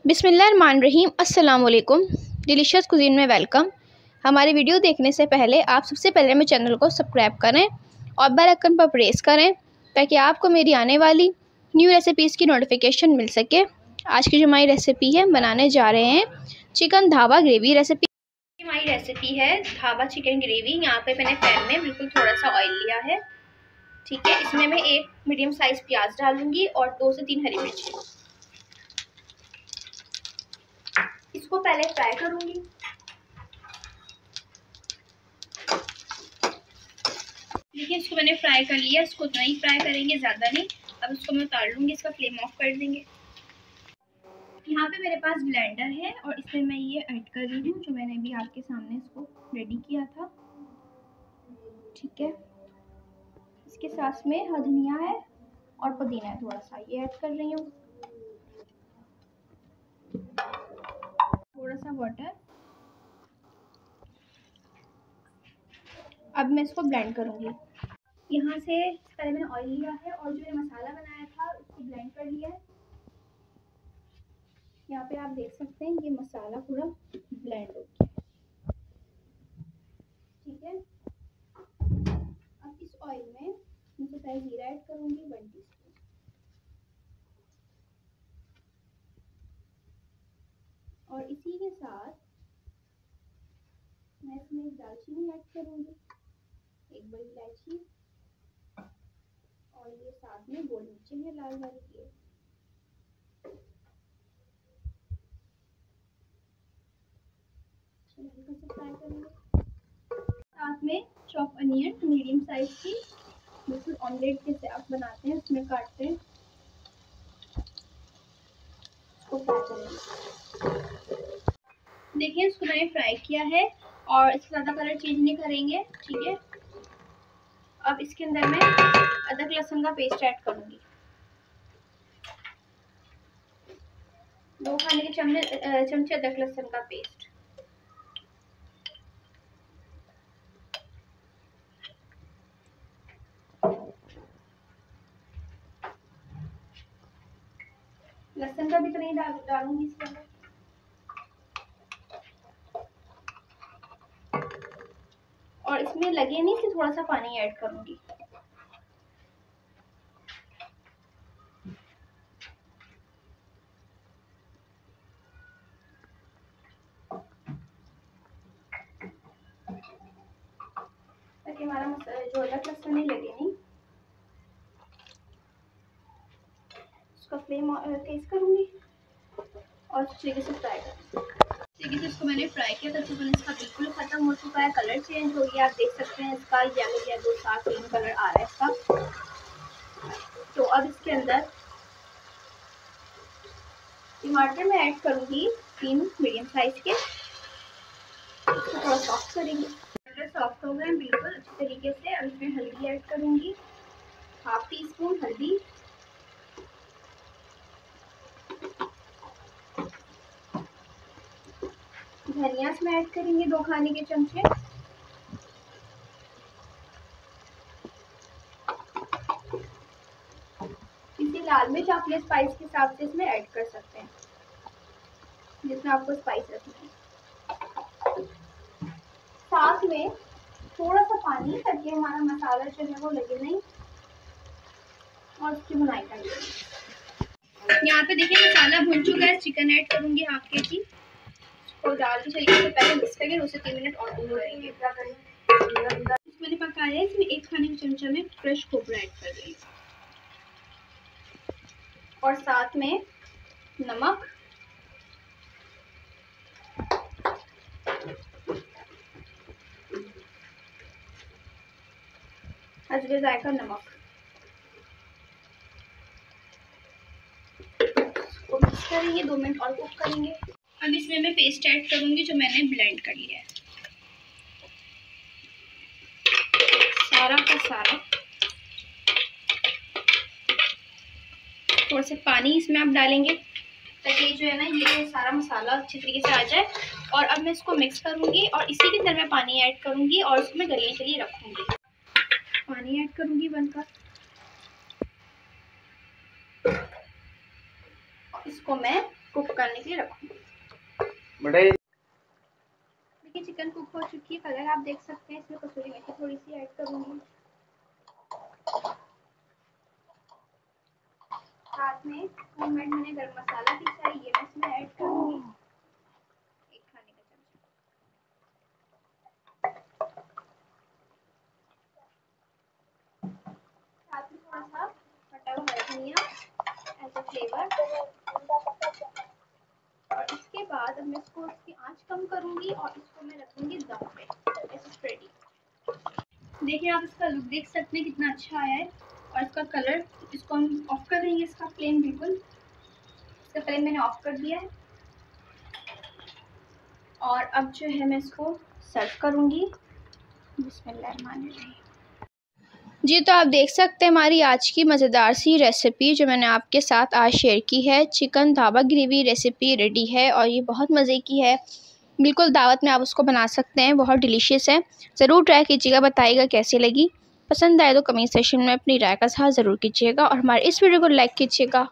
बिस्मिल्लाहिर्रहमानिर्रहीम। अस्सलाम वालेकुम। डिलीशियस कुज़ीन में वेलकम। हमारी वीडियो देखने से पहले आप सबसे पहले मेरे चैनल को सब्सक्राइब करें और बेल आइकन पर प्रेस करें ताकि आपको मेरी आने वाली न्यू रेसिपीज़ की नोटिफिकेशन मिल सके। आज की जो हमारी रेसिपी है, बनाने जा रहे हैं चिकन ढाबा ग्रेवी रेसिपी। हमारी रेसिपी है ढाबा चिकन ग्रेवी। यहाँ पे मैंने पैन में बिल्कुल थोड़ा सा ऑयल लिया है, ठीक है। इसमें मैं एक मीडियम साइज़ प्याज डालूंगी और 2 से 3 हरी मिर्ची। इसको पहले फ्राई करूंगी। देखिए, इसको मैंने फ्राई कर लिया। इसको उतना ही फ्राई करेंगे, ज़्यादा नहीं। अब इसको मैं उतार लूँगी, इसका फ्लेम ऑफ कर देंगे। यहाँ पे मेरे पास ब्लेंडर है और इसमें मैं ये ऐड कर रही हूँ जो मैंने अभी आपके सामने इसको रेडी किया था, ठीक है। इसके साथ में धनिया है और पुदीना है, थोड़ा सा ये ऐड कर रही हूँ। थोड़ा सा वाटर। अब मैं इसको ब्लेंड करूँगी। यहाँ से पहले मैंने ऑयल लिया है और जो मैंने मसाला बनाया था उसको ब्लेंड कर लिया है। यहाँ पे आप देख सकते हैं ये मसाला पूरा ब्लेंड हो गया, ठीक है। अब इस ऑयल में मैं पहले जीरा ऐड करूँगी 1 टीस्पून, और इसी के साथ मैं इसमें एक दालचीनी ऐड करूँगी, एक बड़ी इलायची, और ये साथ में गोल मिर्चें हैं लाल वाली ये। हल्का सा फ्राई करेंगे। साथ में चॉप अनियन मीडियम साइज की, बिल्कुल ऑमलेट जैसे आप बनाते हैं उसमें काटते हैं, इसको फ्राई करेंगे। देखिए, इसको मैंने फ्राई किया है और इससे ज़्यादा कलर चेंज नहीं करेंगे, ठीक है। अब इसके अंदर मैं अदरक लहसुन का पेस्ट ऐड करूँगी। 2 खाने के चमचे अदरक लहसुन का पेस्ट। लहसुन का भी तो नहीं डालूंगी इसके अंदर। और इसमें लगे नहीं कि थोड़ा सा पानी ऐड करूंगी। ताकि हमारा जो अदरक लहसुन नहीं लगे नहीं। इसका फ्लेम तेज करूंगी और तरीके से फ्राई करूंगी। तरीके से इसको मैंने फ्राई किया, तकरीबन इसका बिल्कुल खत्म हो चुका है, कलर चेंज हो गया। आप देख सकते हैं इसका येलो येलो सा ग्रीन कलर आ रहा है इसका। तो अब इसके अंदर टमाटर मैं ऐड करूंगी 3 मीडियम साइज के। इसको थोड़ा सॉफ्ट करेंगे। टमाटर सॉफ्ट हो गए बिल्कुल अच्छे तरीके से। अब इसमें हल्दी ऐड करूंगी, 1/2 टीस्पून हल्दी, धनिया इसमें ऐड करेंगे 2 खाने के चमचे, इसी लाल मिर्च आप अपने स्पाइस के हिसाब से इसमें ऐड कर सकते हैं, जिसमें आपको स्पाइस रखना है। साथ में थोड़ा सा पानी, ताकि हमारा मसाला जो है वो लगे नहीं और उसकी बुनाई करेंगे। यहाँ पे देखिए मसाला भुन चुका है। चिकन ऐड करूंगी 1/2 kg और डाल के तरीके से पहले मिक्स करके 2 से 3 मिनट और भूनेंगे। मैंने पकाया है, इसमें 1 खाने का चमचा में फ्रेश खोपरा ऐड कर देंगे और साथ में नमक, हस्बे जायका नमक, को मिक्स करेंगे, 2 मिनट और कुक करेंगे। अब इसमें मैं पेस्ट ऐड करूंगी जो मैंने ब्लेंड कर लिया है, सारा का सारा। थोड़ा सा पानी इसमें आप डालेंगे ताकि जो है ना ये सारा मसाला अच्छी तरीके से आ जाए। और अब मैं इसको मिक्स करूंगी और इसी के अंदर मैं पानी ऐड करूंगी और उसमें गलने के लिए रखूंगी। पानी ऐड करूंगी 1 कप। इसको मैं कुक करने के लिए रखूँगी। देखिए चिकन कुक हो चुकी है, कलर आप देख सकते हैं। इसमें कसूरी मेथी थोड़ी सी ऐड करूँगी, साथ में होममेड मैंने गरम मसाला पीसा है, ये मैं इसमें ऐड करूँगी, 1 खाने का चमचा। साथ में थोड़ा सा कटा हुआ हरा धनिया एज अ फ्लेवर। और इसके बाद अब मैं इसको इसकी आंच कम करूँगी और इसको मैं रखूँगी दम पे। ऐसे रेडी। देखिए आप इसका लुक देख सकते हैं कितना अच्छा आया है, और इसका कलर, इसको हम ऑफ कर देंगे, इसका फ्लेम बिल्कुल, इसका फ्लेम मैंने ऑफ कर दिया है। और अब जो है मैं इसको सर्व करूँगी। बिस्मिल्लाहिर्रहमानिर्रहीम। जी तो आप देख सकते हैं हमारी आज की मज़ेदार सी रेसिपी जो मैंने आपके साथ आज शेयर की है, chicken dhaba gravy recipe ready है और ये बहुत मज़े की है। बिल्कुल दावत में आप उसको बना सकते हैं, बहुत डिलीशियस है। ज़रूर ट्राई कीजिएगा, बताइएगा कैसी लगी। पसंद आए तो कमेंट सेक्शन में अपनी राय का इज़हार ज़रूर कीजिएगा और हमारे इस वीडियो को लाइक कीजिएगा।